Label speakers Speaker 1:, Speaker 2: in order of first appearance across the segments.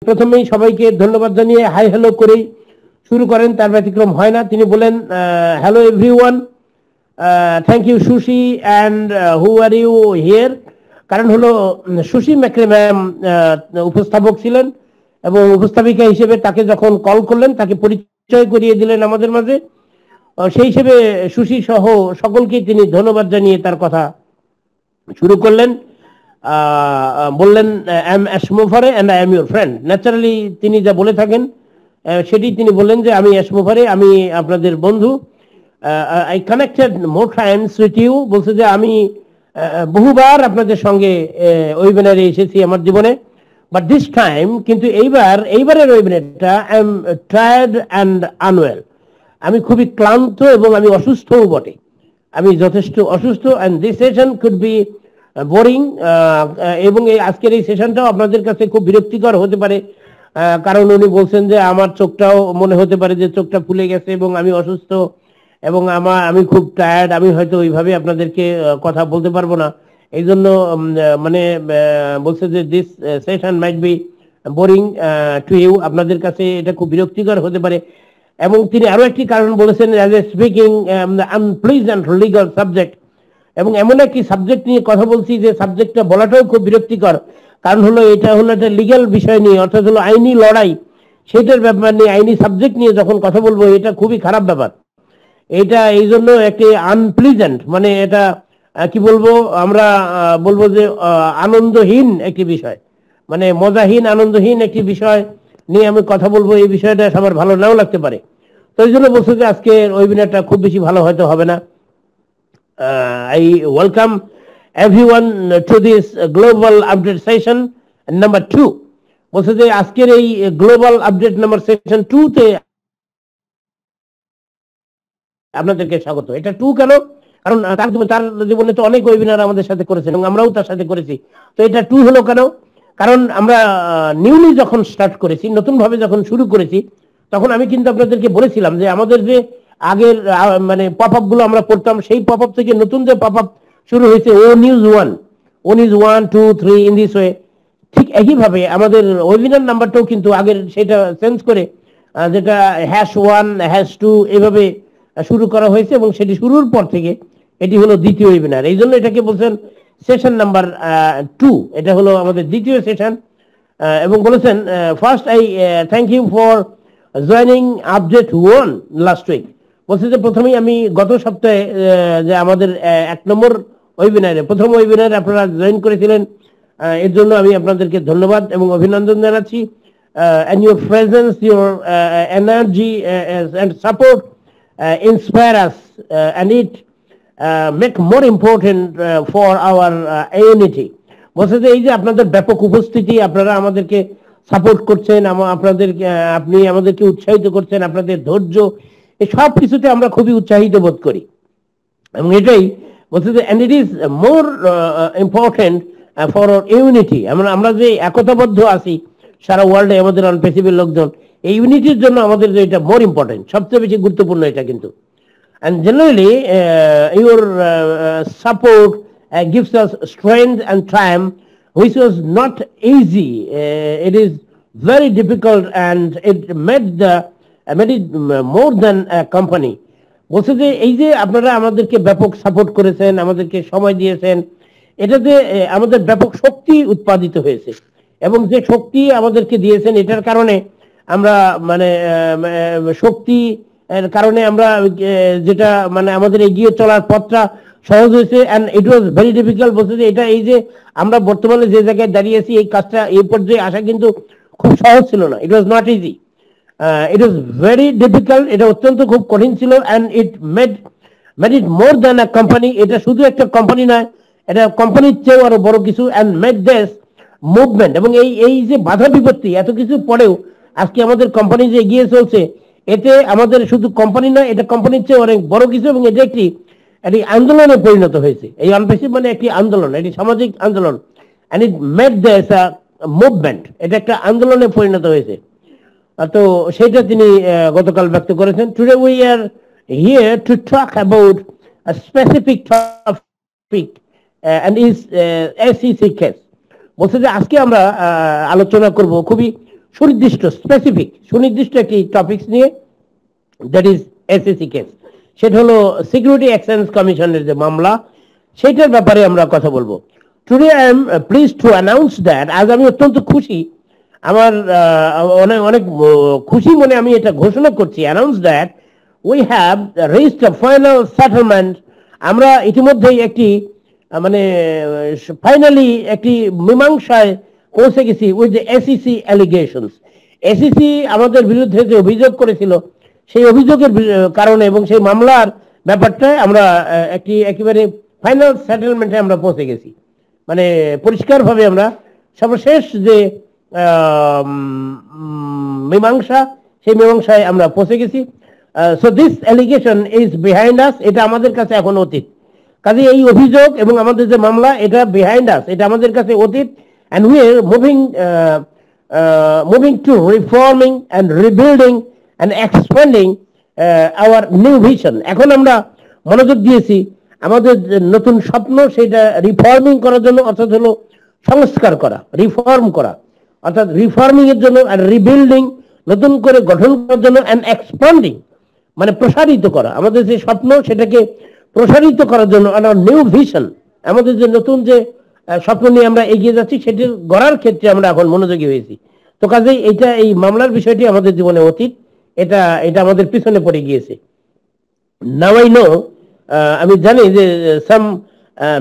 Speaker 1: প্রথমেই সবাইকে ধন্যবাদ জানিয়ে হাই হ্যালো করেই শুরু করেন, তার ব্যতিক্রম হয় না। তিনি বলেন hello everyone, thank you Sushi and who are you here. কারণ হলো সুশি ম্যাক্রে ম্যাম উপস্থাপক ছিলেন এবং উপস্থাপিকা হিসেবে তাকে যখন কল করলেন তাকে পরিচয় করিয়ে দিলেন আমাদের মাঝে। সেই হিসেবে সুশি সহ সকলকে তিনি ধন্যবাদ জানিয়ে তার কথা শুরু করলেন। বললেন আই এম অ্যাশমোফারে and I am your friend. Naturally তিনি যা বলে থাকেন সেটি তিনি বললেন যে আমি অ্যাশমোফারে, আমি আপনাদের বন্ধু। I connected more times with you, বলছে যে আমি বহুবার আপনাদের সঙ্গে ওয়েবিনারে এসেছি আমার জীবনে, বাট দিস টাইম, কিন্তু এইবারের ওয়েবিনারটা I am tired and unwell. আমি খুবই ক্লান্ত এবং আমি অসুস্থও বটে, আমি যথেষ্ট অসুস্থ। And this session could be boring, এবং এই আজকের এই সেশনটাও আপনাদের কাছে খুব বিরক্তিকর হতে পারে, কারণ উনি বলছেন যে আমার চোখটাও মনে হতে পারে যে চোখটা ফুলে গেছে এবং আমি অসুস্থ এবং আমি খুব টায়ার্ড, আমি হয়তো ওইভাবে আপনাদেরকে কথা বলতে পারবো না। এই জন্য মানে বলছে যে this session might be boring to you, আপনাদের কাছে এটা খুব বিরক্তিকর হতে পারে। এবং তিনি আরো একটি কারণ বলেছেন, as a speaking unpleasant legal subject, এবং এমন একটি সাবজেক্ট নিয়ে কথা বলছি যে সাবজেক্টটা বলাটাও খুব বিরক্তিকর। কারণ হলো এটা হলো একটা লিগ্যাল বিষয় নিয়ে, অর্থাৎ হলো আইনি লড়াই, সেটার ব্যাপার নিয়ে, আইনি সাবজেক্ট নিয়ে যখন কথা বলবো এটা খুবই খারাপ ব্যাপার। এটা এই জন্য একটি আনপ্লিজেন্ট, মানে এটা কি বলবো, আমরা বলবো যে আনন্দহীন একটি বিষয়, মানে মজাহীন আনন্দহীন একটি বিষয় নিয়ে আমি কথা বলবো। এই বিষয়টা সবার ভালো নাও লাগতে পারে, তো এই জন্য বলছো যে আজকে ওয়েবিনারটা খুব বেশি ভালো হয়তো হবে না। I welcome everyone to this global update session number 2. বলছে যে আজকের এই গ্লোবাল আপডেট নাম্বার সেশন 2 তে আপনাদেরকে স্বাগত। এটা 2 কেন? কারণ তার জীবনে তো অনেক ওয়েবিনার আমাদের সাথে করেছেন এবং আমরাও তার সাথে করেছি, তো এটা 2 হলো কেন? কারণ আমরা নিউলি যখন স্টার্ট করেছি, নতুন ভাবে যখন শুরু করেছি, তখন আমি কিন্তু আপনাদেরকে বলেছিলাম যে আমাদের যে আগের মানে পপ আপ গুলো আমরা করতাম, সেই পপ আপ থেকে নতুন যে পপ আপ শুরু হয়েছে ও নিউজ 1, 2, 3 ইন দিস ওয়ে, ঠিক একইভাবে আমাদের ওয়েবিনার নাম্বারটাও কিন্তু আগের সেটা চেঞ্জ করে যেটা #1, #2 এভাবে শুরু করা হয়েছে, এবং সেটি শুরুর পর থেকে এটি হলো দ্বিতীয় ওয়েবিনার। এই জন্য এটাকে বলছেন সেশন নাম্বার 2, এটা হলো আমাদের দ্বিতীয় সেশন। এবং বলেছেন first I thank you for joining update 1 last week. বলছে যে প্রথমেই আমি গত সপ্তাহে যে আমাদের 1 নম্বর ওয়েবিনারে, প্রথম ওয়েবিনারে আপনারা জয়েন করেছিলেন, এর জন্য আমি আপনাদেরকে ধন্যবাদ এবং অভিনন্দন জানাচ্ছি। and your presence, your energy and support inspire us, and it make more important for our unity. বলছে যে এই যে আপনাদের ব্যাপক উপস্থিতি, আপনারা আমাদেরকে সাপোর্ট করছেন, আপনি আমাদেরকে উৎসাহিত করছেন, আপনাদের ধৈর্য, এই সব কিছুতে আমরা খুবই উৎসাহিত বোধ করি। এবং এটাই বলছে যে and it is more important for our unity, আমরা যে একতাবদ্ধ আছি সারা ওয়ার্ল্ডে আমাদের অনপেসিবল লোকজন, এই ইউনিটির জন্য আমাদের যে এটা মোর ইম্পর্টেন্ট, সবচেয়ে বেশি গুরুত্বপূর্ণ এটা কিন্তু। and generally your support gives us strength and triumph, which was not easy. It is very difficult and it made it more than a company. বলছে যে এই যে আপনারা আমাদেরকে ব্যাপক সাপোর্ট করেছেন, আমাদেরকে সময় দিয়েছেন, এটাতে আমাদের ব্যাপক শক্তি উৎপাদিত হয়েছে, এবং যে শক্তি আমাদেরকে দিয়েছেন এটার কারণে আমরা মানে শক্তি এর কারণে আমরা যেটা মানে আমাদের এগিয়ে চলার পথটা সহজ হয়েছে। And it was very difficult. বলছে যে এটা এই যে আমরা বর্তমানে যে জায়গায় দাঁড়িয়েছি, এই কাজটা এই পর্যায়ে আসা কিন্তু খুব সহজ ছিল না। It was not easy, it was very difficult, এটা অত্যন্ত খুব কঠিন ছিল। And it made it more than a company, এটা শুধু একটা কোম্পানি নয়, এটা কোম্পানির চেয়েও আরো বড় কিছু। অ্যান্ড মেড দিস মুভমেন্ট, এবং এই যে বাধা বিপত্তি এত কিছু পরেও আজকে আমাদের কোম্পানি যে এগিয়ে চলছে, এতে আমাদের শুধু কোম্পানি নয়, এটা কোম্পানির চেয়ে অনেক বড় কিছু, এবং এটা একটি আন্দোলনে পরিণত হয়েছে। এই অনপেসিভ মানে একটি আন্দোলন, এটি সামাজিক আন্দোলন। And it made this a movement, এটা একটা আন্দোলনে পরিণত হয়েছে। তো সেটা তিনি গতকাল ব্যক্ত করেছেন। Today we are here to talk about a specific topic and is SEC case. বলছে যে আজকে আমরা আলোচনা করব খুবই সুনির্দিষ্ট একটি টপিকস নিয়ে, দ্যাট ইজ এসএসসি কেস। সেটা হলো সিকিউরিটি এক্সচেঞ্জ কমিশনের যে মামলা, সেটার ব্যাপারে আমরা কথা বলবো। Today I am please to announce that, আজ আমি অত্যন্ত খুশি, আমার অনেক অনেক খুশি মনে আমি এটা ঘোষণা করছি, announce that we have reached a final settlement. আমরা ইতিমধ্যেই একটি মানে ফাইনালি একটি মীমাংসায় পৌঁছে গেছি with the SEC allegations. SEC আমাদের বিরুদ্ধে যে অভিযোগ করেছিল, সেই অভিযোগের কারণে এবং সেই মামলার ব্যাপারটায় আমরা একটি একেবারে ফাইনাল সেটেলমেন্টে আমরা পৌঁছে গেছি। মানে পরিষ্কারভাবে আমরা সর্বশেষ যে মীমাংসা, সেই মীমাংসায় আমরা পৌঁছে গেছি। So this allegation is behind আস, এটা আমাদের কাছে এখন অতীত। কাজে এই অভিযোগ এবং আমাদের যে মামলা, এটা বিহাইন্ড আস, এটা আমাদের কাছে অতীত। And we are moving to reforming and rebuilding and expanding our new vision. এখন আমরা মনোযোগ দিয়েছি আমাদের নতুন স্বপ্ন, সেটা রিফর্মিং করার জন্য, অর্থাৎ হলো সংস্কার করা, রিফর্ম করা, অর্থাৎ রিফর্মিং এর জন্য, আর রিবিল্ডিং নতুন করে গঠন করার জন্য, অ্যান্ড এক্সপ্যান্ডিং মানে প্রসারিত করা, আমাদের যে স্বপ্ন সেটাকে প্রসারিত করার জন্য, নিউ ভিশন, আমাদের যে নতুন যে স্বপ্ন নিয়ে আমরা এগিয়ে যাচ্ছি, সেটি গড়ার ক্ষেত্রে আমরা এখন মনোযোগী হয়েছি। তো কাজেই এটা, এই মামলার বিষয়টি আমাদের জীবনে অতীত, এটা আমাদের পিছনে পড়ে গিয়েছে। নাও আই নো, আমি জানি যে some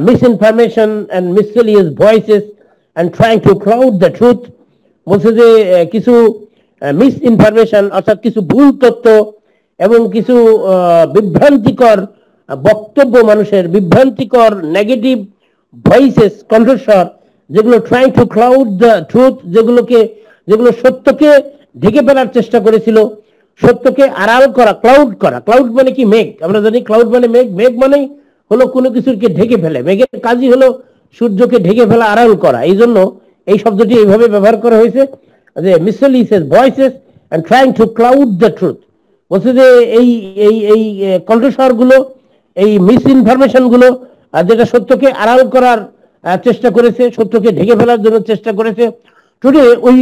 Speaker 1: misinformation and miscellaneous voices and trying to cloud the truth, বলছে যে কিছু মিসইনফরমেশন অর্থাৎ কিছু ভুল তথ্য এবং কিছু বিভ্রান্তিকর বক্তব্য, মানুষের বিভ্রান্তিকর নেগেটিভ ভয়েসেস, কণ্ঠস্বর, যেগুলো trying to cloud the truth, যেগুলো সত্যকে ঢেকে ফেলার চেষ্টা করেছিল, সত্যকে আড়াল করা। ক্লাউড মানে কি? মেঘ। আমরা জানি ক্লাউড মানে মেঘ। মেঘ মানে হলো কোনো কিছুকে ঢেকে ফেলে। মেঘের কাজই হলো সূর্যকে ঢেকে ফেলা, আড়াল করা। এই জন্য এই শব্দটি এইভাবে ব্যবহার করা হয়েছে যে miscellaneous voices and trying to cloud the truth. বলছে যে এই এই এই কণ্ঠস্বরগুলো, এই মিস ইনফরমেশন গুলো, যেটা সত্যকে আড়াল করার চেষ্টা করেছে, সত্যকে ঢেকে ফেলার জন্য চেষ্টা করেছে। Today we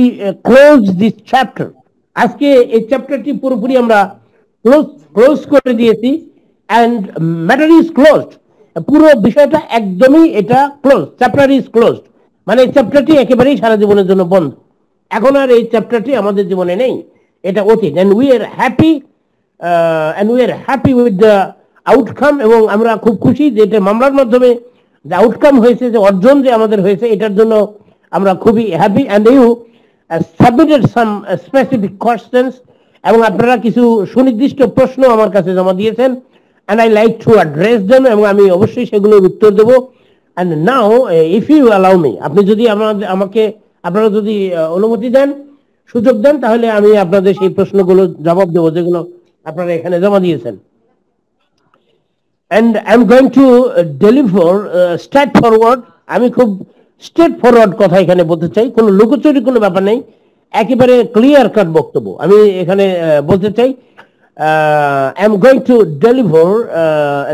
Speaker 1: close this chapter. আজকে এই চ্যাপ্টারটি পুরোপুরি আমরা ক্লোজ করে দিয়েছি। অ্যান্ড ম্যাটার ইজ ক্লোজড, পুরো বিষয়টা একদমই এটা ক্লোজ, চ্যাপ্টার ইজ ক্লোজড, মানে এই চ্যাপ্টারটি একেবারেই সারা জীবনের জন্য বন্ধ। এখন আর এই চ্যাপ্টারটি আমাদের জীবনে নেই, এটা অতীত। And we are happy with the outcome, এবং আমরা খুব খুশি যে এটা মামলার মাধ্যমে যে আউটকাম হয়েছে, যে অর্জন যে আমাদের হয়েছে, এটার জন্য আমরা খুবই happy. And you submitted some specific questions, এবং আপনারা কিছু সুনির্দিষ্ট প্রশ্ন আমার কাছে জমা দিয়েছেন, and I like to address them, এবং আমি অবশ্যই সেগুলোর উত্তর দেব। and now if you allow me, আপনি যদি আপনারা যদি অনুমতি দেন, সুযোগ দেন, তাহলে আমি আপনাদের সেই প্রশ্নগুলো জবাব দেব যেগুলো আপনারা এখানে জমা দিয়েছেন। and I'm going to deliver straight forward, আমি খুব স্ট্রেট ফরওয়ার্ড কথা এখানে বলতে চাই, কোনো লুকোচুরি কোনো ব্যাপার নেই, একেবারে ক্লিয়ার কাট বক্তব্য আমি এখানে বলতে চাই। I'm going to deliver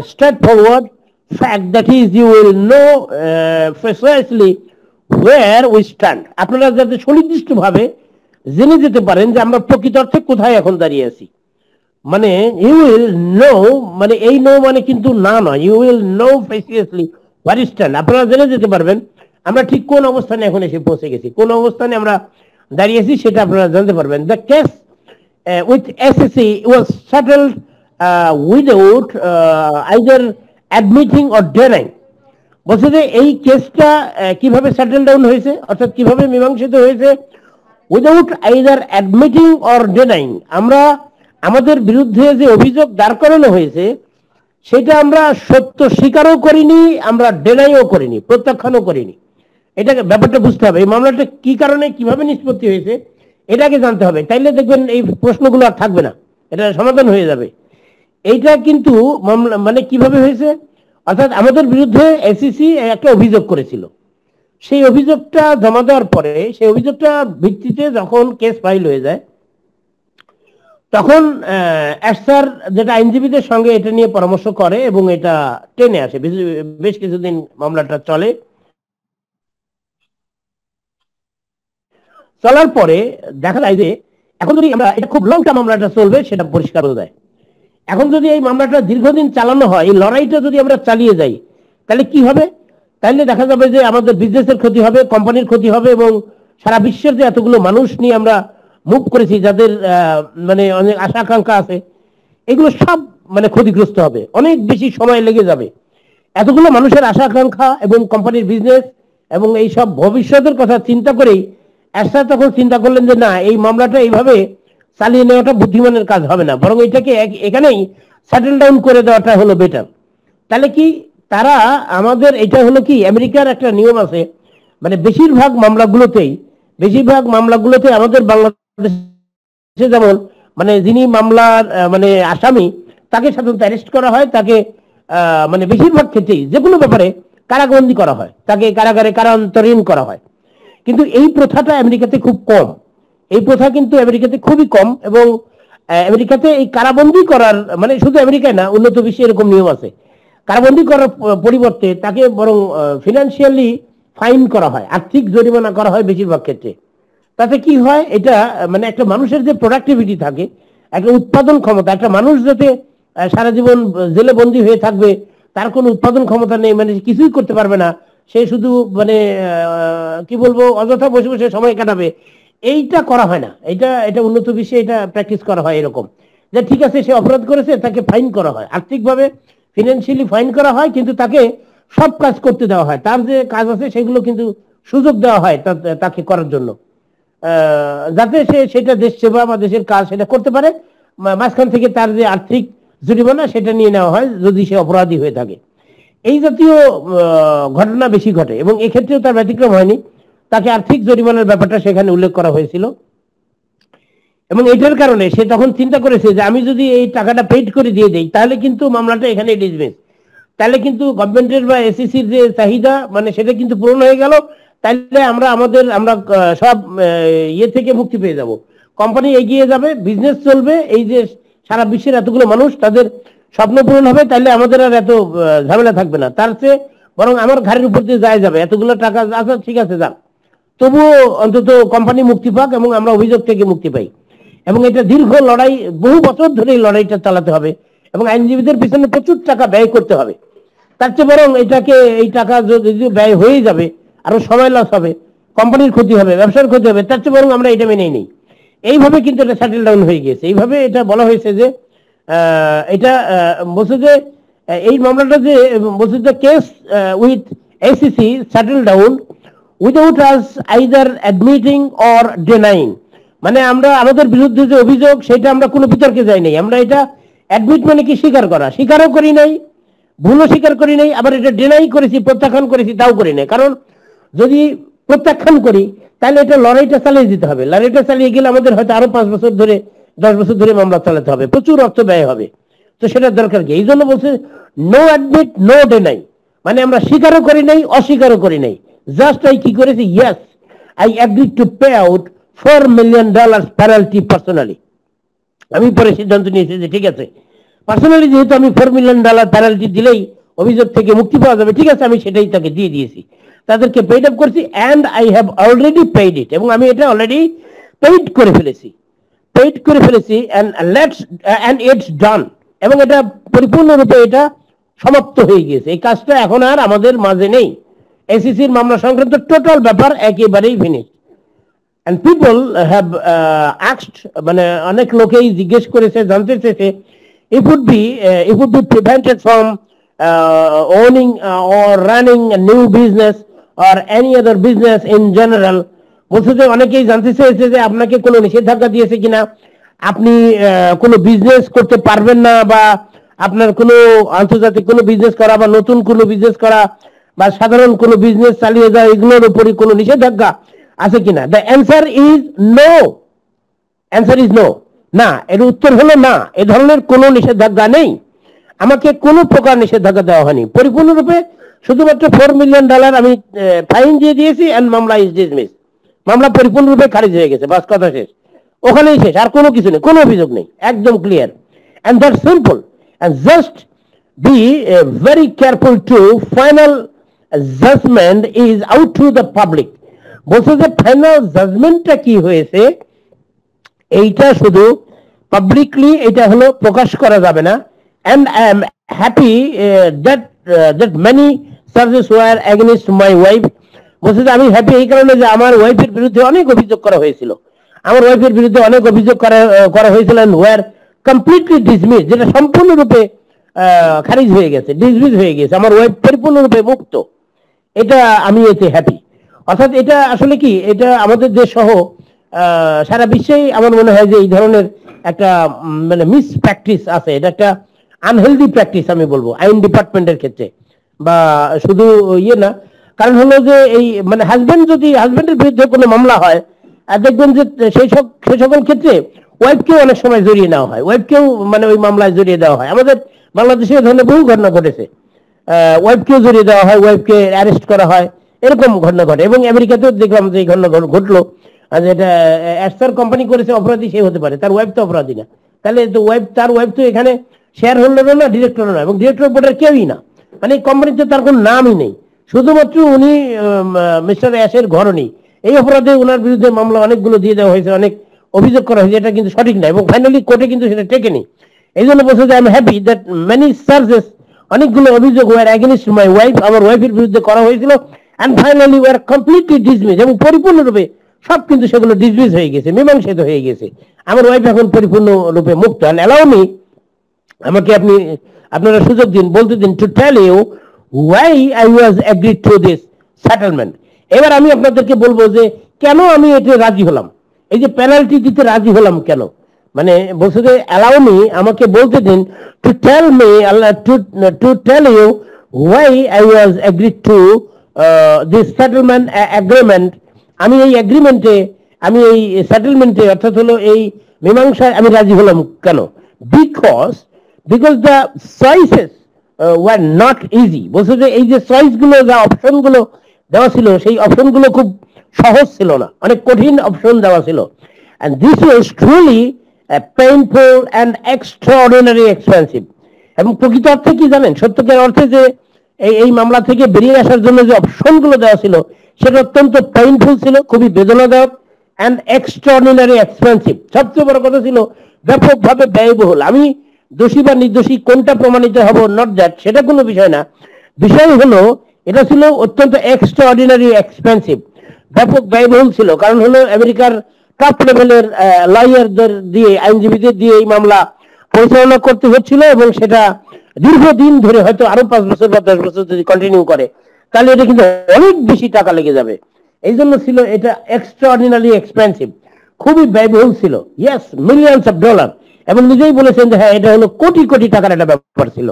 Speaker 1: a straightforward fact, that is you will know precisely where we stand. আপনারা যাতে সুনির্দিষ্টভাবে জেনে যেতে পারেন যে আমরা প্রকৃত অর্থে কোথায় এখন দাঁড়িয়ে আছি। মানে ইউ উইল নো, মানে এই নো মানে কিন্তু না নয়, you will know precisely where we stand, আপনারা জেনে যেতে পারবেন আমরা ঠিক কোন অবস্থানে এখন এসে পৌঁছে গেছি, কোন অবস্থানে আমরা দাঁড়িয়েছি, সেটা আপনারা জানতে পারবেন। The case with SSC was settled without either admitting or denying. বলছে যে এই কেসটা কিভাবে সেটেল ডাউন হয়েছে, অর্থাৎ কিভাবে মীমাংসিত হয়েছে, উইদাউট আইদার অ্যাডমিটিং অর ডেনাইং। আমরা আমাদের বিরুদ্ধে যে অভিযোগ দাঁড় করানো হয়েছে, সেটা আমরা সত্য স্বীকারও করিনি, আমরা ডেনাইও করিনি, প্রত্যাখ্যানও করিনি। এটাকে ব্যাপারটা বুঝতে হবে, এই মামলাটা কি কারণে কিভাবে নিষ্পত্তি হয়েছে এটাকে জানতে হবে, তাইলে দেখবেন এই প্রশ্নগুলো আর থাকবে না, এটা সমাধান হয়ে যাবে। এইটা কিন্তু মামলা মানে কিভাবে হয়েছে, অর্থাৎ আমাদের বিরুদ্ধে এসইসি একটা অভিযোগ করেছিল, সেই অভিযোগটা জমা দেওয়ার পরে, সেই অভিযোগটা ভিত্তিতে যখন কেস ফাইল হয়ে যায়, তখন এসআর যেটা আইনজীবীদের সঙ্গে এটা নিয়ে পরামর্শ করে এবং এটা টেনে আসে, বেশ কিছুদিন মামলাটা চলে। চলার পরে দেখা যায় যে এখন যদি আমরা এটা খুব লং টার্ম মামলাটা চলবে সেটা পরিষ্কার হয়ে যায়। এখন যদি এই মামলাটা দীর্ঘদিন চালানো হয়, এই লড়াইটা যদি আমরা চালিয়ে যাই, তাহলে কি হবে? তাহলে দেখা যাবে যে আমাদের বিজনেসের ক্ষতি হবে, কোম্পানির ক্ষতি হবে, এবং সারা বিশ্বের যে এতগুলো মানুষ নিয়ে আমরা মুভ করেছি, যাদের মানে অনেক আশা আকাঙ্ক্ষা আছে, এগুলো সব মানে ক্ষতিগ্রস্ত হবে, অনেক বেশি সময় লেগে যাবে। এতগুলো মানুষের আশা আকাঙ্ক্ষা এবং কোম্পানির বিজনেস এবং এই সব ভবিষ্যতের কথা চিন্তা করেই এরশাদ তখন চিন্তা করলেন যে না, এই মামলাটা এইভাবে চালিয়ে নেওয়াটা বুদ্ধিমানের কাজ হবে না, বরং এটাকে এখানেই সেটেল ডাউন করে দেওয়াটা হলো বেটার। তাহলে কি তারা আমাদের, এটা হলো কি আমেরিকার একটা নিয়ম আছে, মানে বেশিরভাগ মামলাগুলোতে আমাদের বাংলাদেশে যেমন মানে যিনি মামলার মানে আসামি, তাকে সাধারণত অ্যারেস্ট করা হয়, তাকে মানে বেশিরভাগ ক্ষেত্রেই যে কোনো ব্যাপারে কারাবন্দী করা হয়, তাকে কারাগারে কারান্তরীণ করা হয়। কিন্তু এই প্রথাটা আমেরিকাতে খুব কম, এই প্রথা কিন্তু আমেরিকাতে খুবই কম। এবং আমেরিকাতে এই কারাবন্দী করার মানে শুধু আমেরিকায় না, উন্নত বিশ্বে এরকম নিয়ম আছে, কারাবন্দী করার পরিবর্তে তাকে বরং ফিনান্সিয়ালি ফাইন করা হয়, আর্থিক জরিমানা করা হয় বেশিরভাগ ক্ষেত্রে। তাতে কি হয়, এটা মানে একটা মানুষের যে প্রোডাক্টিভিটি থাকে, একটা উৎপাদন ক্ষমতা, একটা মানুষ যাতে সারা জীবন জেলে বন্দী হয়ে থাকবে, তার কোনো উৎপাদন ক্ষমতা নেই, মানে কিছুই করতে পারবে না, সে শুধু মানে কি বলবো অযথা বসে বসে সময় কাটাবে, এইটা করা হয় না। এটা উন্নত বিশ্বে এটা প্র্যাকটিস করা হয় এরকম, যে ঠিক আছে সে অপরাধ করেছে, তাকে ফাইন করা হয়, আর্থিকভাবে ফিনান্সিয়ালি ফাইন করা হয়, কিন্তু তাকে সব কাজ করতে দেওয়া হয়, তার যে কাজ আছে সেগুলো কিন্তু সুযোগ দেওয়া হয় তাকে করার জন্য, যাতে সে সেটা দেশ সেবা বা দেশের কাজ সেটা করতে পারে। মাঝখান থেকে তার যে আর্থিক জরিমানা সেটা নিয়ে নেওয়া হয় যদি সে অপরাধী হয়ে থাকে। এই জাতীয় ঘটনা বেশি ঘটে, এবং এক্ষেত্রেও তার ব্যতিক্রম হয়নি, তাকে আর্থিক জরিমানার ব্যাপারটা সেখানে উল্লেখ করা হয়েছিল। এবং এটার কারণে সে তখন চিন্তা করেছে যে আমি যদি এই টাকাটা পেইড করে দিয়ে দেই, তাহলে কিন্তু মামলাটা এখানে ডিসমিস, তাহলে কিন্তু গভর্নমেন্টের বা এসিসির যে চাহিদা মানে সেটা কিন্তু পূরণ হয়ে গেল, তাহলে আমরা সব ইয়ে থেকে মুক্তি পেয়ে যাব, কোম্পানি এগিয়ে যাবে, বিজনেস চলবে, এই যে সারা বিশ্বের এতগুলো মানুষ তাদের স্বপ্ন পূরণ হবে, তাহলে আমাদের আর এত ঝামেলা থাকবে না। তার চেয়ে বরং আমার ঘাড়ের উপর দিয়ে যায় যাবে, এতগুলো টাকা আচ্ছা ঠিক আছে যাক, তবুও অন্তত কোম্পানি মুক্তি পাক এবং আমরা অভিযোগ থেকে মুক্তি পাই। এবং এটা দীর্ঘ লড়াই, বহু বছর ধরে এই লড়াইটা চালাতে হবে এবং আইনজীবীদের পিছনে প্রচুর টাকা ব্যয় করতে হবে। তার চেয়ে বরং এই টাকা যদি ব্যয় হয়ে যাবে, আরো সময় লস হবে, কোম্পানির ক্ষতি হবে, ব্যবসার ক্ষতি হবে, তার চেয়ে বরং আমরা এটা মেনে নিই। এইভাবে কিন্তু এটা সেটেল ডাউন হয়ে গিয়েছে। এইভাবে এটা বলা হয়েছে যে এটা বলছে যে এই মামলাটা যে বলছে যে case with SEC settle down without us either admitting or denying, মানে আমরা আমাদের বিরুদ্ধে যে অভিযোগ সেটা আমরা কোনো বিতর্কে যাই নাই, আমরা এটা অ্যাডমিট মানে কি স্বীকার করা, স্বীকারও করি নাই, ভুলও স্বীকার করি নাই, আবার এটা ডিনাই করেছি, প্রত্যাখ্যান করেছি তাও করি নাই। কারণ যদি প্রত্যাখ্যান করি তাহলে এটা লড়াইটা চালিয়ে দিতে হবে, লড়াইটা চালিয়ে গেলে আমাদের হয়তো আরো 5 বছর ধরে 10 বছর ধরে মামলা চালাতে হবে, প্রচুর অর্থ ব্যয় হবে, তো সেটার দরকার কি? এই জন্য বলছে নো অ্যাডমিট নো ডিনাই, মানে আমরা স্বীকারও করি নাই অস্বীকারও করি নাই, জাস্ট আই কি করেছি, yes I agree to pay out $4 million penalty personally. আমি পরে সিদ্ধান্ত নিয়েছি যে ঠিক আছে, পার্সোনালি যেহেতু আমি $4 million পেনাল্টি দিলেই অভিযোগ থেকে মুক্তি পাওয়া যাবে, ঠিক আছে আমি সেটাই তাকে দিয়ে দিয়েছি, তাদেরকে পেইড আপ করছি, and I have already paid it, এবং আমি এটা অলরেডি পেইড করে ফেলেছি অ্যান্ড ইটস ডান, এবং এটা পরিপূর্ণরূপে এটা সমাপ্ত হয়ে গিয়েছে, এই কাজটা এখন আর আমাদের মাঝে নেই, এসিসির মামলা সংক্রান্ত টোটাল ব্যাপার একেবারেই finish. And people have asked, মানে অনেক লোকেই জিজ্ঞেস করেছে, জানতে চেয়েছে, it would be prevented from owning or running a new business or any other business in general। বলছে যে অনেকেই জানতে চেয়েছে যে আপনাকে কোনো নিষেধাজ্ঞা দিয়েছে কিনা, আপনি কোনো বিজনেস করতে পারবেন না, বা আপনার কোনো আন্তর্জাতিক কোনো বিজনেস করা বা নতুন কোনো বিজনেস করা বা সাধারণ কোনো বিজনেস চালিয়ে যাওয়া, এগুলোর উপরই কোনো নিষেধাজ্ঞা আছে কিনা। দ্য অ্যান্সার ইজ নো, না, এর উত্তর হলো না, এ ধরনের কোনো নিষেধাজ্ঞা নেই, আমাকে কোনো প্রকার নিষেধাজ্ঞা দেওয়া হয়নি, পরিপূর্ণরূপে শুধুমাত্র $4 million আমি ফাইন দিয়ে দিয়েছি, এন্ড মামলা ইজ ডিসমিস, মামলা পরিপূর্ণরূপে খারিজ হয়ে গেছে, বাস কথা শেষ, ওখানেই শেষ, আর কোনো কিছু নেই, কোনো অভিযোগ নেই, একদম clear, and that simple, and just be very careful to final judgement is out to the public, বলছে যে ফাইনাল জাজমেন্টটা কি হয়েছে এইটা শুধু পাবলিকলি এটা হলো প্রকাশ করা যাবে না, and I am happy that many charges were against my wife. বলছে যে আমি হ্যাপি এই কারণে যে আমার ওয়াইফের বিরুদ্ধে অনেক অভিযোগ করা হয়েছিল, আমার ওয়াইফের বিরুদ্ধে অনেক অভিযোগ করা হয়েছিল and were completely dismissed, যেটা সম্পূর্ণরূপে খারিজ হয়ে গেছে, ডিসমিস হয়ে গেছে, আমার ওয়াইফ পরিপূর্ণরূপে মুক্ত। এটা আমি এতে হ্যাপি। অর্থাৎ এটা আসলে কি, এটা আমাদের দেশ সহ সারা বিশ্বেই আমার মনে হয় যে এই ধরনের একটা মানে মিস প্র্যাকটিস আছে, এটা একটা আনহেলদি প্র্যাকটিস আমি বলবো আইন ডিপার্টমেন্টের ক্ষেত্রে, বা শুধু ইয়ে না। কারণ হলো যে এই মানে হাজবেন্ডের বিরুদ্ধে কোনো মামলা হয়, আর দেখবেন যে সেই সকল ক্ষেত্রে ওয়াইফকেও অনেক সময় জড়িয়ে নেওয়া হয়, ওয়াইফকেও মানে ওই মামলায় জড়িয়ে দেওয়া হয়। আমাদের বাংলাদেশে এই ধরনের বহু ঘটনা ঘটেছে, ওয়াইফকেও জড়িয়ে দেওয়া হয়, ওয়াইফকে অ্যারেস্ট করা হয়, এরকম ঘটনা ঘটে। এবং আমেরিকাতেও দেখলাম যে এই ঘটনা ঘটলো, যেটা অ্যাস্টার কোম্পানি করেছে, অপরাধী সে হতে পারে, তার ওয়াইফ তো অপরাধী না। তাহলে তো তার ওয়াইফ তো এখানে শেয়ার হোল্ডারও না, ডিরেক্টরও না, এবং ডিরেক্টর বোর্ডের কেউই না, মানে এই কোম্পানিতে তার কোনো নামই নেই, শুধুমাত্র উনি মিস্টার অ্যাশের ঘরণী। এই অপরাধে ওনার বিরুদ্ধে মামলা অনেকগুলো দিয়ে দেওয়া হয়েছে, অনেক অভিযোগ করা হয়েছে, এটা কিন্তু সঠিক না, এবং ফাইনালি কোর্টে কিন্তু সেটা টেকেনি। এই জন্য বলছে যে I am happy that many charges, অনেকগুলো অভিযোগ ওয়ার এগেইনস্ট মাই ওয়াইফ, আমার ওয়াইফের বিরুদ্ধে করা হয়েছিল, and finally were completely dismiss, এবং পরিপূর্ণরূপে সব কিন্তু সেগুলো ডিসমিস হয়ে গেছে, মীমাংসিত হয়ে গেছে। আমার ওয়াইফ এখন পরিপূর্ণরূপে মুক্ত। এন্ড অ্যালাউ মি, আমাকে আপনারা সুযোগ দিন, বলতে দিন, to tell you why I was agreed to this settlement. এবার আমি আপনাদেরকে বলবো যে কেন আমি এতে রাজি হলাম, এই যে পেনাল্টি দিতে রাজি হলাম কেন। মানে বলছে যে অ্যালাউ মি, আমাকে বলতে দিন, to tell me, to tell you why I was agreed to this settlement agreement. আমি এই এগ্রিমেন্টে, আমি এই সেটেলমেন্টে, অর্থাৎ হলো এই মীমাংসায় আমি রাজি হলাম কেন। Because the choices were not easy. বলছে যে এই যে চয়েস গুলো, যা অপশন গুলো দেওয়া ছিল, সেই অপশন গুলো খুব সহজ ছিল না, অনেক কঠিন অপশন দেওয়া ছিল। and this was truly painful and extraordinary expensive. এবং প্রকৃত অর্থে কি জানেন, সত্যকের অর্থে যে এই মামলা থেকে বেরিয়ে আসার জন্য যে অপশন গুলো দেওয়া ছিল, সেটা অত্যন্ত পেইনফুল ছিল, খুবই বেদনাদায়ক, and extraordinary expensive। সবচেয়ে বড় কথা ছিল ব্যাপকভাবে ব্যয়বহুল। আমি দোষী বা নির্দোষী কোনটা প্রমাণিত হব, নট দ্যাট, সেটা কোনো বিষয় না। বিষয় হলো এটা ছিল অত্যন্ত এক্সট্রাঅর্ডিনারি এক্সপেন্সিভ, ব্যাপক ব্যয়বহুল ছিল। কারণ হলো আমেরিকার টপ লেভেলের লয়ারদের দিয়ে, আইনজীবীদের দিয়ে এই মামলা পরিচালনা করতে হচ্ছিল, এবং সেটা দীর্ঘদিন ধরে, হয়তো আরো 5 বছর বা 10 বছর যদি কন্টিনিউ করে, তাহলে এটা কিন্তু অনেক বেশি টাকা লেগে যাবে। এই জন্য ছিল এটা এক্সট্রাঅর্ডিনারি এক্সপেন্সিভ, খুবই ব্যয়বহুল ছিল। Yes, millions of dollar. এবং নিজেই বলেছেন যে হ্যাঁ, এটা হলো কোটি কোটি টাকার একটা ব্যাপার ছিল।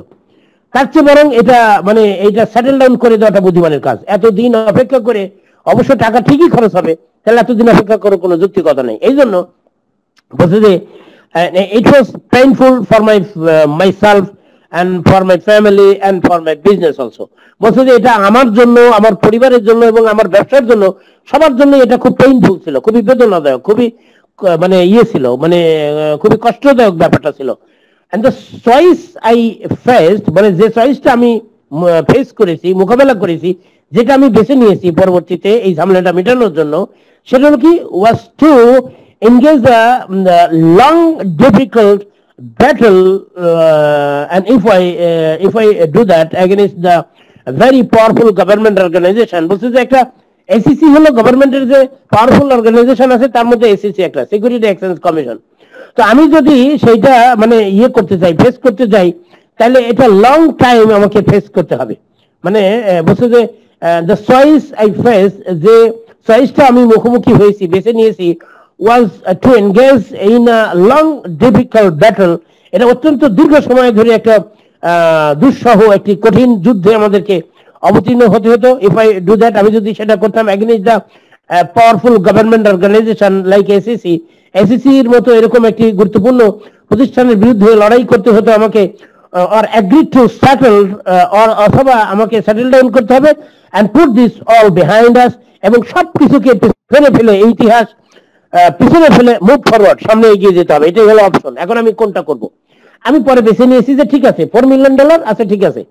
Speaker 1: তার চেয়ে বরং এটা মানে এইটা সেটেল ডাউন করে দেওয়াটা বুদ্ধিমানের কাজ। এতদিন অপেক্ষা করে, অবশ্য টাকা ঠিকই খরচ হবে, তাহলে এতদিন অপেক্ষা করার কোনো যৌক্তিকতা নেই। এই জন্য বলছে যে it was painful for myself and for my family and for my business also। বলছে যে এটা আমার জন্য, আমার পরিবারের জন্য এবং আমার ব্যবসার জন্য, সবার জন্য এটা খুব পেইনফুল ছিল, খুবই বেদনাদায়ক, খুবই মানে ইয়ে ছিল, মানে খুবই কষ্টদায়ক ব্যাপারটা ছিল। and the choice I faced, মানে যে চয়েসটা আমি ফেস করেছি, মোকাবেলা করেছি, যেটা আমি বেছে নিয়েছি পরবর্তীতে এই ঝামেলাটা মেটানোর জন্য, সেটা হলো কি, was to engage a long difficult battle, and if I do that against the very powerful government organization। বলছে যে একটা এসিসি হলো গভর্নমেন্টের যে পাওয়ারফুল অর্গানাইজেশন আছে, তার মধ্যে এসিসি একটা, সিকিউরিটি এক্সচেঞ্জ কমিশন। তো আমি যদি সেইটা মানে ইয়ে করতে চাই, ফেস করতে চাই, তাহলে এটা লং টাইম আমাকে ফেস করতে হবে। মানে বলছে যে দ্য চয়েস আই ফেস, যে চয়েসটা আমি মুখোমুখি হয়েছি, বেছে নিয়েছি, was to engage in a long difficult battle। এটা অত্যন্ত দীর্ঘ সময় ধরে একটা দুঃসহ একটি কঠিন যুদ্ধে আমাদেরকে অবতীর্ণ হতে হতো। ইফ আই ডু দ্যাট, আমি যদি সেটা করতাম against the powerful government organisation like ACC, এসিসির মতো এরকম একটি গুরুত্বপূর্ণ প্রতিষ্ঠানের বিরুদ্ধে লড়াই করতে হতো আমাকে, or agree to settle, or অথবা আমাকে সেটেল ডাউন করতে হবে, and put this all behind us, এবং সব কিছুকে ফেলে ফেলে, এই ইতিহাস পিছনে ফেলে মুভ ফরওয়ার্ড, সামনে এগিয়ে যেতে হবে। এটাই হলো অপশন। এখন আমি কোনটা করব? আমি পরে বেছে নিয়েছি যে ঠিক আছে, $4 মিলিয়ন আছে, ঠিক আছে,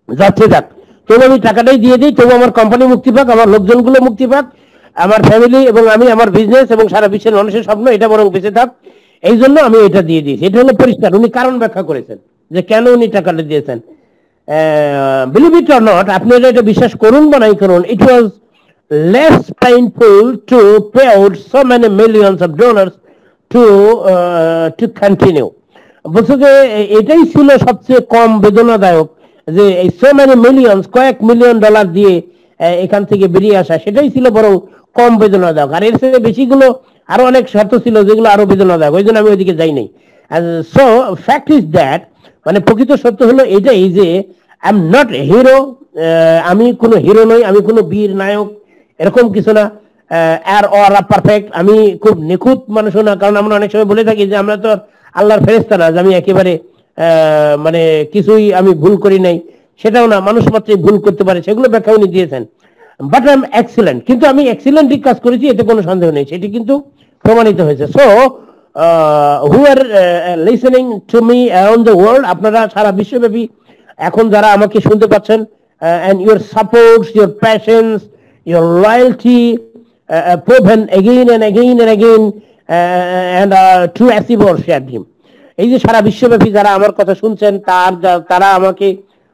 Speaker 1: যাচ্ছে যাক, তবু আমি টাকাটাই দিয়ে দিই, তবু আমার কোম্পানি মুক্তি পাক, আমার লোকজনগুলো মুক্তি পাক, আমার ফ্যামিলি এবং আমি, আমার বিজনেস এবং সারা বিশ্বের মানুষের স্বপ্ন এটা বরং বেঁচে থাক, এই জন্য আমি এটা দিয়ে দিয়েছি। এটা হলো পরিষ্কার, উনি কারণ ব্যাখ্যা করেছেন যে কেন উনি টাকাটা দিয়েছেন। বিলিভ ইট অর নট, আপনি এটা বিশ্বাস করুন বা নাই করুন, ইট ওয়াজ less painful to pay out so many millions of dollars to continue. বলছে যে এটাই ছিল সবচেয়ে কম বেদনাদায়ক, যে এই সো মেনি মিলিয়নস, কয়েক মিলিয়ন ডলার দিয়ে এখান থেকে বেরিয়ে আসা, সেটাই ছিল বরং কম বেদনাদায়ক। আর এর থেকে বেশিগুলো আরো অনেক শর্ত ছিল যেগুলো আরো বেদনাদায়ক, ওই জন্য আমি ওইদিকে যাই নাই। সো ফ্যাক্ট ইজ দ্যাট, মানে প্রকৃত সত্য হলো এটাই যে আই এম নট হিরো, আমি কোনো হিরো নই, আমি কোনো বীর নায়ক, এরকম কিছু না। আর ওরা পারফেক্ট, আমি খুব নিখুঁত মানুষও না, কারণ আমরা অনেক সময় বলে থাকি যে আমরা তো আল্লাহর ফেরেশতা না, যে আমি একেবারে মানে কিছুই আমি ভুল করি নাই, সেটাও না, মানুষ মাত্রই ভুল করতে পারে, সেগুলো ব্যাখ্যা উনি দিয়েছেন। বাট আই এম এক্সিলেন্ট, কিন্তু আমি এক্সিলেন্টই কাজ করেছি, এতে কোনো সন্দেহ নেই, সেটি কিন্তু প্রমাণিত হয়েছে। So who are listening to me around the world, আপনারা সারা বিশ্বব্যাপী এখন যারা আমাকে শুনতে পাচ্ছেন, and your supports, your passions, your loyalty, proven again and again and again, and to achieve our shared dream. এই যে সারা বিশ্বব্যাপী যারা আমার কথা শুনছেন, তারা আমাকে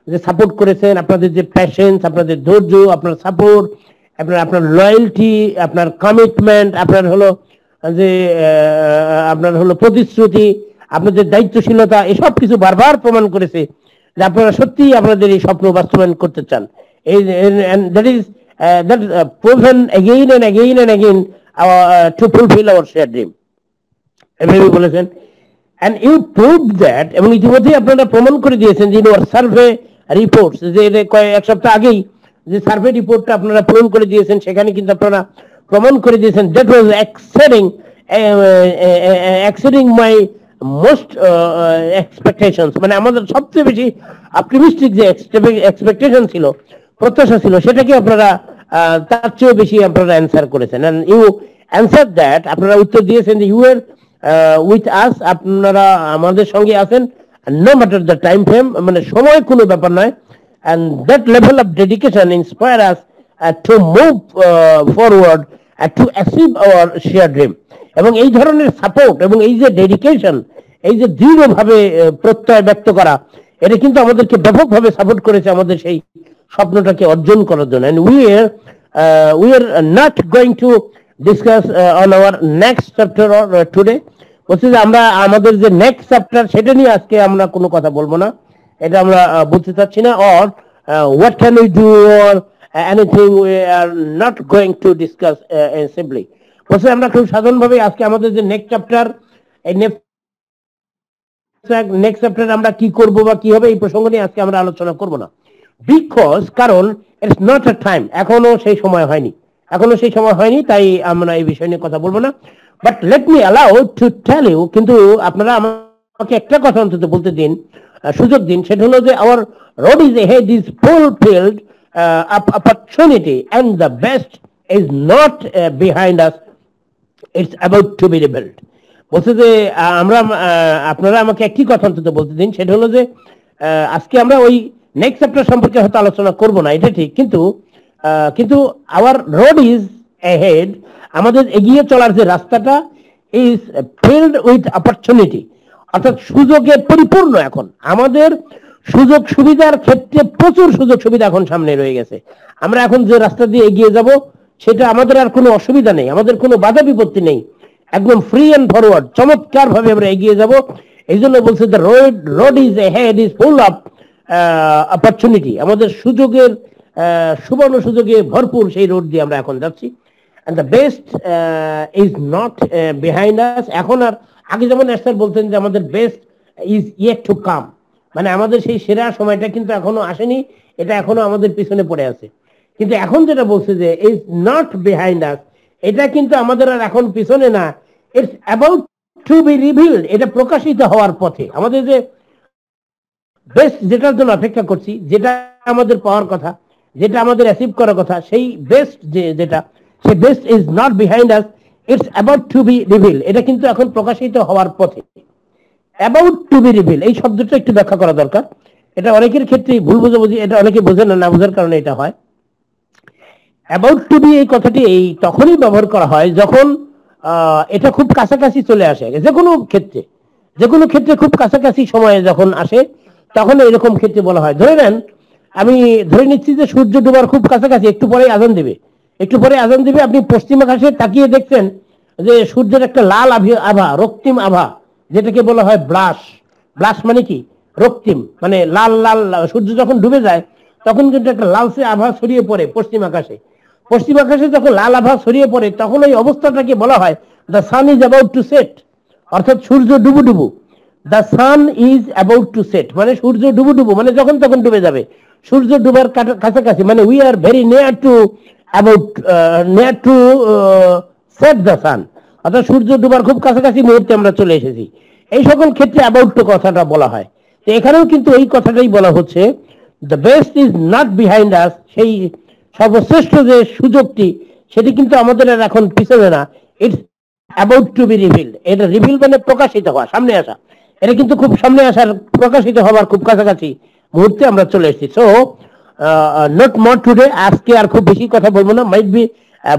Speaker 1: যে সাপোর্ট করেছেন, আপনাদের যে প্যাশন, আপনাদের ধৈর্য, আপনার সাপোর্ট, আপনার লয়্যালটি, আপনার কমিটমেন্ট, আপনার হলো প্রতিশ্রুতি, আপনাদের দায়িত্বশীলতা, এসব কিছু বারবার প্রমাণ করেছে যে আপনারা সত্যি আপনাদের এই স্বপ্ন বাস্তবায়ন করতে চান। That is proven again and again and again to fulfill our shared dream, এভাবে বলেছেন। and you proved that, এবং ইতিমধ্যে আপনারা প্রমাণ করে দিয়েছেন যে your survey reports, যে এক সপ্তাহ আগেই যে সার্ভে রিপোর্টটা আপনারা পূরণ করে দিয়েছেন, সেখানে কিন্তু আপনারা প্রমাণ করে দিয়েছেন that was exceeding my most expectations, মানে আমাদের সবচেয়ে বেশি অপটিমিস্টিক যে এক্সপেকটেশন ছিল, প্রত্যাশা ছিল, সেটাকে আপনারা তার চেয়েও বেশি আপনারা অ্যান্সার করেছেন। and you answered that, আপনারা উত্তর দিয়েছেন যে you were with us, আপনারা আমাদের সঙ্গে আছেন, no matter the time frame, মানে সময় কোনো ব্যাপার নয়, and that level of dedication inspire us to move forward to achieve our shared dream. এবং এই ধরনের সাপোর্ট এবং এই যে ডেডিকেশন, এই যে দৃঢ়ভাবে প্রত্যয় ব্যক্ত করা, এটা কিন্তু আমাদেরকে ব্যাপকভাবে সাপোর্ট করেছে আমাদের সেই স্বপ্নটাকে অর্জন করার জন্য। and we are not going to discuss on our next chapter or today, বলছি যে আমরা আমাদের যে নেক্সট চ্যাপ্টার, সেটা নিয়ে আজকে আমরা কোনো কথা বলবো না, এটা আমরা বলতে চাচ্ছি না। or what can we do, or anything we are not going to discuss simply, বলছি আমরা খুব সাধারণভাবে আজকে আমাদের যে নেক্সট চ্যাপ্টার, এই নেক্সট চ্যাপ্টার আমরা কি করব বা কি হবে, এই প্রসঙ্গ নিয়ে আজকে আমরা আলোচনা করব না। বিকজ, কারণ ইটস নট আ টাইম, এখনো সেই সময় হয়নি, তাই আমরা এই বিষয় নিয়ে কথা বলবো না। But let me allow to tell you, কিন্তু আপনারা আমাকে একটা কথা অন্তত বলতে দিন, সুযোগ দিন, সেটা হলো যে our road is head is fulfilled opportunity and the best is not behind us, it's about to be rebuilt. বলছে যে আপনারা আমাকে একটি কথা অন্তত বলতে দিন, সেটা হলো যে আজকে আমরা ওই নেক্সট চ্যাপ্টার সম্পর্কে হয়তো আলোচনা করব না, এটা ঠিক, কিন্তু আওয়ার রোড ইজ অ্যাহেড, আমাদের এগিয়ে চলার যে রাস্তাটা ইজ ফিল্ড উইথ অপরচুনিটি, অর্থাৎ সুযোগে পরিপূর্ণ। এখন আমাদের সুযোগ সুবিধার ক্ষেত্রে প্রচুর সুযোগ সুবিধা এখন সামনে রয়ে গেছে। আমরা এখন যে রাস্তা দিয়ে এগিয়ে যাব, সেটা আমাদের আর কোনো অসুবিধা নেই, আমাদের কোনো বাধা বিপত্তি নেই, একদম ফ্রি অ্যান্ড ফরওয়ার্ড, চমৎকার ভাবে আমরা এগিয়ে যাব। এই জন্য বলছে the road is head is full of opportunity, আমাদের সুযোগের সুবর্ণ সুযোগে ভরপুর সেই রোড দিয়ে আমরা এখন যাচ্ছি। and the best is not behind us, এখন আর আগে যেমন স্যার বলতেন যে আমাদের best is yet to come, মানে আমাদের সেই সেরা সময়টা কিন্তু এখনো আসেনি, এটা এখনো আমাদের পিছনে পড়ে আছে। কিন্তু এখন যেটা বলছে যে ইজ নট বিহাইন্ড আস, এটা কিন্তু আমাদের আর এখন পিছনে না, it's about to be revealed, এটা প্রকাশিত হওয়ার পথে। আমাদের যে বেস্ট, যেটার জন্য অপেক্ষা করছি, যেটা আমাদের পাওয়ার কথা, যেটা আমাদের অ্যাচিভ করার কথা, সেই বেস্ট যেটা, সেই best is not behind us, it's about to be reveal, এটা কিন্তু এখন প্রকাশিত হওয়ার পথে। অ্যাবাউট টু বি রিভিল, এই শব্দটা একটু ব্যাখ্যা করা দরকার, এটা অনেকের ক্ষেত্রে ভুল বোঝাবুঝি, এটা অনেকে বোঝে না, না বোঝার কারণে এটা হয়। অ্যাবাউট টু বি এই কথাটি এই তখনই ব্যবহার করা হয় যখন এটা খুব কাছাকাছি চলে আসে, যে কোনো ক্ষেত্রে খুব কাছাকাছি সময়ে যখন আসে তখন এরকম ক্ষেত্রে বলা হয়। ধরে নেন আমি ধরে নিচ্ছি যে সূর্য ডোবার খুব কাছাকাছি, একটু পরে আজান দিবে, আপনি পশ্চিম আকাশে তাকিয়ে দেখছেন যে সূর্যের একটা লাল আভা, রক্তিম আভা, যেটাকে বলা হয় ব্লাশ মানে কি রক্তিম, মানে লাল লাল। সূর্য যখন ডুবে যায় তখন কিন্তু একটা লালচে আভা ছড়িয়ে পড়ে পশ্চিম আকাশে যখন লাল আভা ছড়িয়ে পড়ে তখন ওই অবস্থাটাকে বলা হয় the sun is about to set, অর্থাৎ সূর্য ডুবু। The sun is about to set মানে সূর্য ডুবু মানে যখন তখন ডুবে যাবে, সূর্য ডুবার কাছাকাছি, মানে we are very near to set the sun, অর্থাৎ সূর্য ডুবার খুব কাছাকাছি মুহূর্তে আমরা চলে এসেছি। এই সকল ক্ষেত্রে অ্যাবাউট টু কথাটা বলা হয়। তো এখানেও কিন্তু এই কথাটাই বলা হচ্ছে, the best is not behind আস, সেই সর্বশ্রেষ্ঠ যে সুযোগটি সেটি কিন্তু আমাদের আর এখন পিছনে না, it's about to be revealed. এটা রিভিল মানে প্রকাশিত হওয়া, সামনে আসা, এটা কিন্তু খুব সামনে আসার, প্রকাশিত হওয়ার খুব কাছাকাছি মুহূর্তে আমরা চলে এসেছি। সো নট মোর টুডে, আজকে আর খুব বেশি কথা বলবো না, might be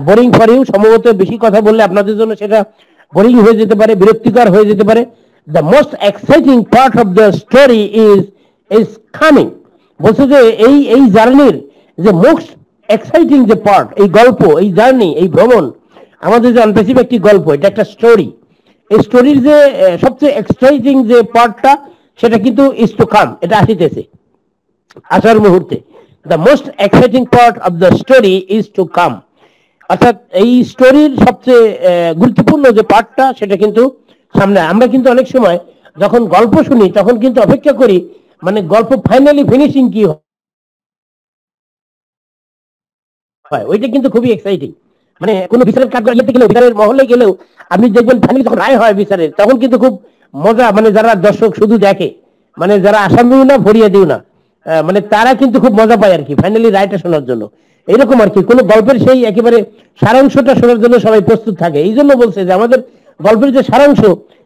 Speaker 1: boring for you, সম্ভবত বেশি কথা বললে আপনাদের জন্য সেটা বোরিং হয়ে যেতে পারে, বিরক্তিকর হয়ে যেতে পারে। The most exciting part of the story is coming, বলছে যে এই জার্নির যে মোস্ট এক্সাইটিং যে পার্ট, এই গল্প, এই জার্নি, এই ভ্রমণ, আমাদের যে আনপ্যাসিভ একটি গল্প, এটা একটা স্টোরি, এই স্টোরির যে সবচেয়ে এক্সাইটিং যে পার্টটা সেটা কিন্তু ইজ টু কাম, এটা আসিতেছে, আসার মুহূর্তে। The most exciting part of the story is to come, অর্থাৎ এই স্টোরির সবচেয়ে গুরুত্বপূর্ণ যে পার্টটা সেটা কিন্তু সামনে। আমরা কিন্তু অনেক সময় যখন গল্প শুনি তখন কিন্তু অপেক্ষা করি, মানে গল্প ফাইনালি ফিনিশিং কি হয়, ওইটা কিন্তু খুবই এক্সাইটিং। মানে কোনো বিচারের কাজ গেলেও, বিচারের মহলে গেলেও আপনি দেখবেন ফাইনালি যখন রায় হয় বিচারের, তখন কিন্তু খুব মজা, মানে যারা দর্শক শুধু দেখে, মানে যারা আসামিও না ভরিয়ে দিও না, মানে তারা কিন্তু খুব মজা পায় আর কি ফাইনালি রায়টা শোনার জন্য। এরকম আর কি কোন গল্পের সেই একেবারে সারাংশটা শোনার জন্য সবাই প্রস্তুত থাকে। এই জন্য বলছে যে আমাদের গল্পের যে সারাংশ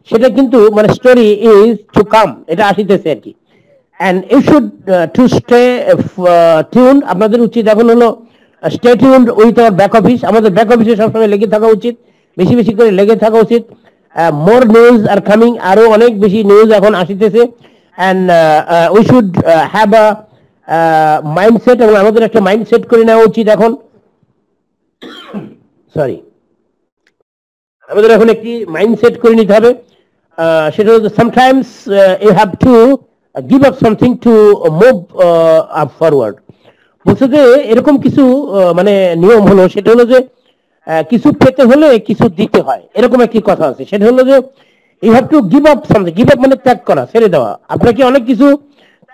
Speaker 1: সেটা কিন্তু মানে স্টোরি ইজ টু কাম, এটা আসিতেছে আর কি। And you should to stay tune, আপনাদের উচিত এখন হলো stay tune with our back office, আমাদের ব্যাক অফিসে সবসময় লেগে থাকা উচিত, বেশি বেশি করে লেগে থাকা উচিত। মোর নিউজ আর কামিং, আরো অনেক বেশি নিউজ এখন আসিতেছে। And we should have a mindset, এবং আমাদের একটা মাইন্ডসেট করে নেওয়া উচিত এখন, সরি, আমাদের এখন একটি মাইন্ডসেট করে নিতে হবে। সেটা হচ্ছে sometimes you have to give up something to move up forward. বলছে যে এরকম কিছু মানে নিয়ম হলো, সেটা হলো যে কিছু পেতে হলে কিছু দিতে হয়, এরকম একটি কথা আছে। সেটা হলো যে you have to give up something, give up মানে ত্যাগ করা, ছেড়ে দেওয়া। আপনাকে অনেক কিছু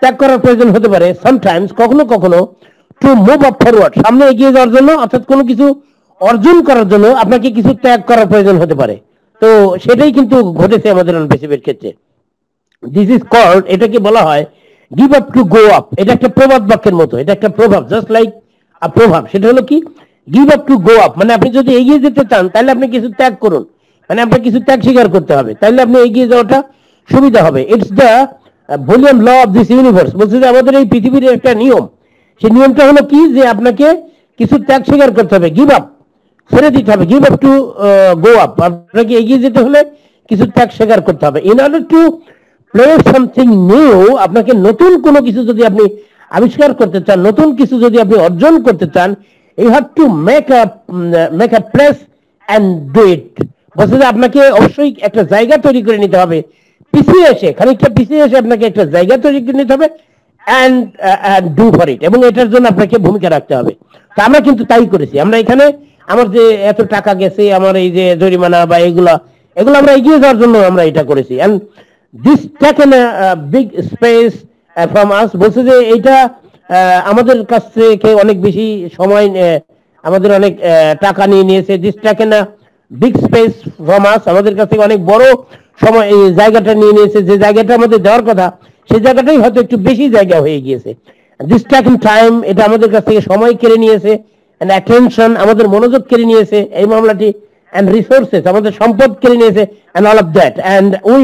Speaker 1: ত্যাগ করার প্রয়োজন হতে পারে সামটাইমস, কখনো কখনো, টু মুভ আপ ফরওয়ার্ড, সামনে এগিয়ে যাওয়ার জন্য, অর্থাৎ কোনো কিছু অর্জন করার জন্য আপনাকে কিছু ত্যাগ করার প্রয়োজন হতে পারে। তো সেটাই কিন্তু ঘটেছে আমাদের আনপ্যাসিভের ক্ষেত্রে। দিস ইজ কল্ড, এটাকে বলা হয় give up to go up. এটা একটা প্রবাদ বাক্যের মতো, এটা একটা প্রভাব, জাস্ট লাইক আ প্রভাব। সেটা হলো কি, give up to go up মানে আপনি যদি এগিয়ে যেতে চান তাহলে আপনি কিছু ত্যাগ করুন, মানে আপনার কিছু ত্যাগ স্বীকার করতে হবে, তাহলে আপনি এগিয়ে যাওয়াটা সুবিধা হবে। It's the volume law of this universe, বলছে যে আমাদের এই পৃথিবীর একটা নিয়ম, সেই নিয়মটা হলো কি, যে আপনাকে কিছু ত্যাগ স্বীকার করতে হবে, গিভ আপ, ছেড়ে দিতে হবে, give up to go up, আপনাকে এগিয়ে যেতে হলে কিছু ত্যাগ স্বীকার করতে হবে। In order to play something new, আপনাকে নতুন কোনো কিছু যদি আপনি আবিষ্কার করতে চান, নতুন কিছু যদি আপনি অর্জন করতে চান, you have to make a place and do it. বলছে যে আপনাকে অবশ্যই একটা জায়গা তৈরি করে নিতে হবে, খানিকটা পিছিয়ে এসে আপনাকে একটা জায়গা তৈরি করে নিতে হবে, অ্যান্ড ডু ফর ইট, এবং এটার জন্য আপনাকে ভূমিকা রাখতে হবে। তো আমরা কিন্তু তাই করেছি। আমরা এখানে আমার যে এত টাকা গেছে, আমার এই যে জরিমানা বা এগুলো আমরা এগিয়ে যাওয়ার জন্য আমরা এটা করেছি। And this taken a big space from আস, বলছে যে এইটা আমাদের কাছ থেকে অনেক বেশি সময়, আমাদের অনেক টাকা নিয়ে নিয়েছে। This taken a big space from আস, আমাদের কাছ থেকে অনেক বড় সময় এই জায়গাটা নিয়ে নিয়েছে, যে জায়গাটা আমাদের দেওয়ার কথা সেই জায়গাটাই হয়তো একটু বেশি জায়গা হয়ে গিয়েছে। দিস টেকেন টাইম, এটা আমাদের কাছ থেকে সময় কেড়ে নিয়েছে, and attention, আমাদের মনোযোগ কেড়ে নিয়েছে এই মামলাটি, and resources, আমাদের সম্পদ কেড়ে নিয়েছে, and all of that, and we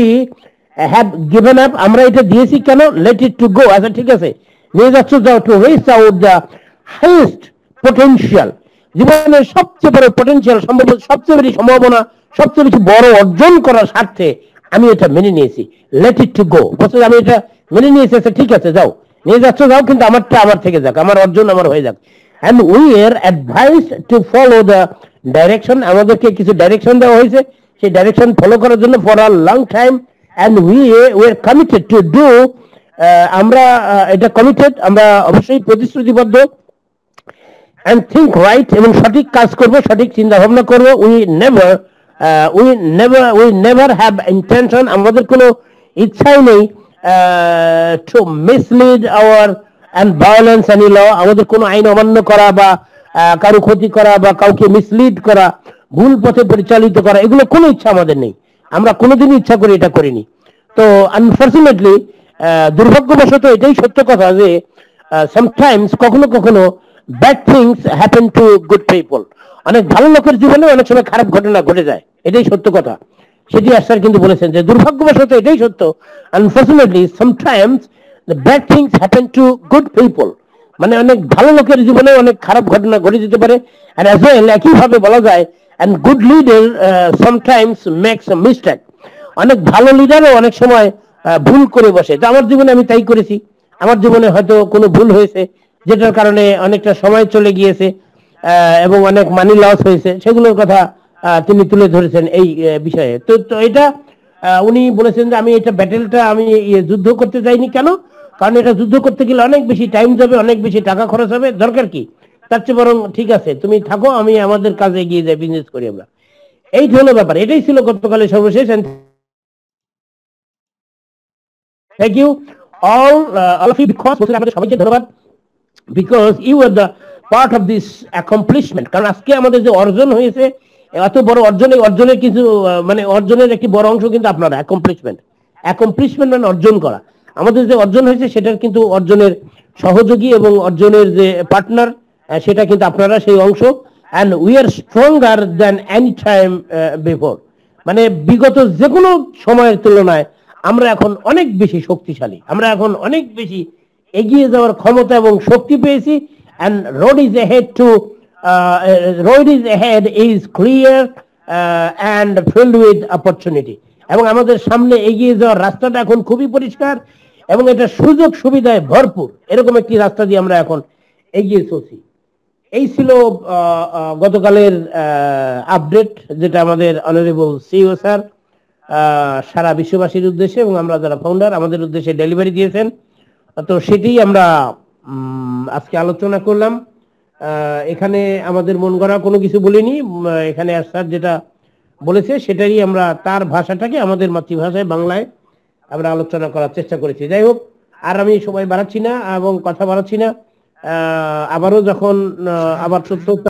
Speaker 1: have given up, আমরা এটা দিয়েছি কেন, let it to go, আচ্ছা ঠিক আছে, নিয়ে যাচ্ছ, যাও, to reach out the highest potential, জীবনের সবচেয়ে বড় পটেনশিয়াল, সবচেয়ে বেশি সম্ভাবনা, সবচেয়ে বেশি বড় অর্জন করার স্বার্থে আমি এটা মেনে নিয়েছি। লেট ইট টু গো, বলছে আমি এটা মেনে নিয়েছি, ঠিক আছে যাও, নিয়ে যাচ্ছ যাও, কিন্তু আমারটা আমার থেকে যাক, আমার অর্জন আমার হয়ে যাক। And we are advice to follow the direction, আমাদেরকে কিছু ডাইরেকশন দেওয়া হয়েছে, সেই ডাইরেকশন ফলো করার জন্য for a long time. And we are committed to do, আমরা এটা কমিটেড, আমরা অবশ্যই প্রতিশ্রুতিবদ্ধ। and think right, এবং সঠিক কাজ করব, সঠিক চিন্তা ভাবনা করব। we never have intention, আমাদের কোনো ইচ্ছাই নেই to mislead our and violence any law, আমাদের কোনো আইন অমান্য করা বা কারো ক্ষতি করা বা কাউকে মিসলিড করা, ভুল পথে পরিচালিত করা, এগুলো কোনো ইচ্ছা আমাদের নেই, আমরা কোনোদিনই ইচ্ছা করে এটা করিনি। তো আনফরচুনেটলি, দুর্ভাগ্যবশত এটাই সত্য কথা যে সামটাইমস, কখনো কখনো bad things happen to good people, অনেক ভালো লোকের জীবনে অনেক সময় খারাপ ঘটনা ঘটে যায়, এটাই সত্য কথা। সেটি আসার কিন্তু বলেছেন যে দুর্ভাগ্যবশত এটাই সত্য, unfortunately sometimes the bad things happen to good people, মানে অনেক ভালো লোকের জীবনে অনেক খারাপ ঘটনা ঘটে যেতে পারে। আর অ্যাজ ওয়েল একইভাবে বলা যায়, and good leader sometimes makes a mistake, অনেক ভালো লিডারও অনেক সময় ভুল করে বসে। তো আমার জীবনে আমি তাই করেছি, আমার জীবনে হয়তো কোনো ভুল হয়েছে যেটার কারণে অনেকটা সময় চলে গিয়েছে এবং অনেক মানি লস হয়েছে, সেগুলোর কথা তিনি তুলে ধরেছেন এই বিষয়ে। তো এটা উনি বলেছেন যে আমি এটা ব্যাটেলটা আমি যুদ্ধ করতে যাইনি, কেন? কারণ এটা যুদ্ধ করতে গেলে অনেক বেশি টাইম যাবে, অনেক বেশি টাকা খরচ হবে, দরকার কি, তার চেয়ে বরং ঠিক আছে তুমি থাকো, আমি আমাদের কাজে এগিয়ে যাই, বিজনেস করি আমরা। এই হলো ব্যাপার, এটাই ছিল গতকালের সর্বশেষ। Thank you all of you, because আমাদের সবাইকে ধন্যবাদ, because you are the part of this accomplishment. কারণ আজকে আমাদের যে অর্জন হয়েছে, এত বড় অর্জন, এই অর্জনের কিছু মানে অর্জনের একটি বড় অংশ কিন্তু আপনারা। অ্যাকমপ্লিশমেন্ট মানে অর্জন করা। আমাদের যে অর্জন হয়েছে সেটার কিন্তু অর্জনের সহযোগী এবং অর্জনের যে পার্টনার, সেটা কিন্তু আপনারা সেই অংশ। And we are stronger than any time before, মানে বিগত যে কোনো সময়ের তুলনায় আমরা এখন অনেক বেশি শক্তিশালী, আমরা এখন অনেক বেশি এগিয়ে যাওয়ার ক্ষমতা এবং শক্তি পেয়েছি। and road is ahead to road is ahead is clear and filled with opportunity, এবং আমাদের সামনে এগিয়ে যাওয়ার রাস্তাটা এখন খুবই পরিষ্কার এবং এটা সুযোগ সুবিধায় ভরপুর, এরকম একটি রাস্তা দিয়ে আমরা এখন এগিয়ে চলছি। এই ছিল গতকালের আপডেট, যেটা আমাদের অনারেবল সিইও স্যার সারা বিশ্ববাসীর উদ্দেশ্যে এবং আমরা যারা ফাউন্ডার আমাদের উদ্দেশ্যে ডেলিভারি দিয়েছেন। তো সেটাই আমরা আজকে আলোচনা করলাম। এখানে আমাদের মন গড়া কোনো কিছু বলিনি, এখানে স্যার যেটা বলেছে সেটাই আমরা তার ভাষাটাকে আমাদের মাতৃভাষায় বাংলায় আমরা আলোচনা করার চেষ্টা করেছি। যাই হোক, আর আমি সময় বাড়াচ্ছি না এবং কথা বাড়াচ্ছি না। আবারও যখন আবার সত্য